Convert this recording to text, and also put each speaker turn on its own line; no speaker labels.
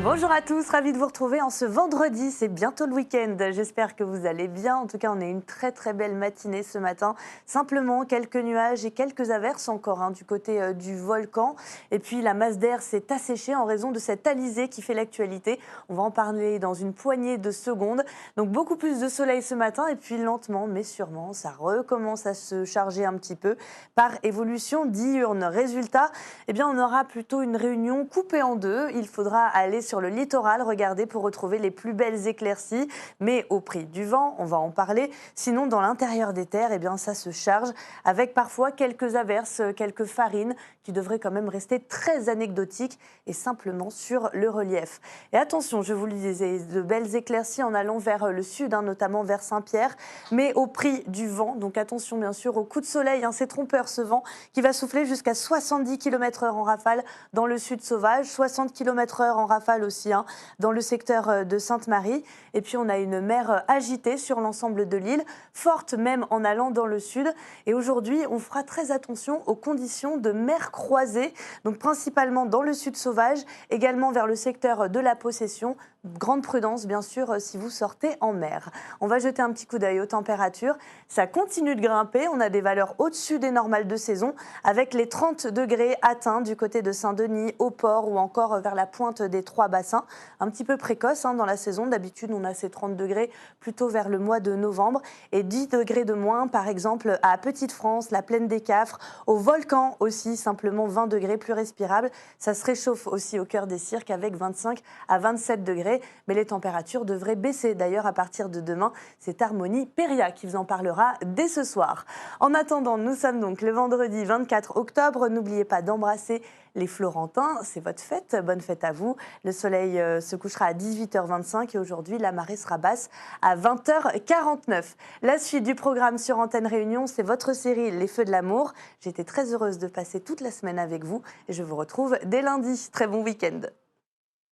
Bonjour à tous, ravi de vous retrouver en ce vendredi, c'est bientôt le week-end. J'espère que vous allez bien. En tout cas, on a une très belle matinée ce matin. Simplement quelques nuages et quelques averses encore du côté du volcan. Et puis la masse d'air s'est asséchée en raison de cette alizé qui fait l'actualité. On va en parler dans une poignée de secondes. Donc beaucoup plus de soleil ce matin et puis lentement mais sûrement, ça recommence à se charger un petit peu par évolution diurne. Résultat, eh bien, on aura plutôt une réunion coupée en deux. Il faudra aller sur le littoral, regardez, pour retrouver les plus belles éclaircies, mais au prix du vent, on va en parler. Sinon, dans l'intérieur des terres, eh bien, ça se charge avec parfois quelques averses, quelques farines qui devraient quand même rester très anecdotiques et simplement sur le relief. Et attention, je vous le disais, de belles éclaircies en allant vers le sud, notamment vers Saint-Pierre, mais au prix du vent. Donc attention bien sûr au coup de soleil, c'est trompeur ce vent qui va souffler jusqu'à 70 km/h en rafale dans le sud sauvage, 60 km/h en rafale aussi dans le secteur de Sainte-Marie. Et puis on a une mer agitée sur l'ensemble de l'île, forte même en allant dans le sud. Et aujourd'hui, on fera très attention aux conditions de mer croisée, donc principalement dans le sud sauvage, également vers le secteur de la Possession. Grande prudence, bien sûr, si vous sortez en mer. On va jeter un petit coup d'œil aux températures. Ça continue de grimper. On a des valeurs au-dessus des normales de saison, avec les 30 degrés atteints du côté de Saint-Denis, au port ou encore vers la pointe des Trois Bassins. Un petit peu précoce dans la saison. D'habitude, on a ces 30 degrés plutôt vers le mois de novembre. Et 10 degrés de moins, par exemple, à Petite-France, la plaine des Cafres, au volcan aussi, simplement 20 degrés plus respirable. Ça se réchauffe aussi au cœur des cirques avec 25 à 27 degrés. Mais les températures devraient baisser d'ailleurs à partir de demain. C'est Harmonie Péria qui vous en parlera dès ce soir. En attendant, nous sommes donc le vendredi 24 octobre. N'oubliez pas d'embrasser les Florentins, c'est votre fête, bonne fête à vous. Le soleil se couchera à 18h25 et aujourd'hui la marée sera basse à 20h49. La suite du programme sur Antenne Réunion, c'est votre série Les Feux de l'amour. J'étais très heureuse de passer toute la semaine avec vous et je vous retrouve dès lundi. Très bon week-end.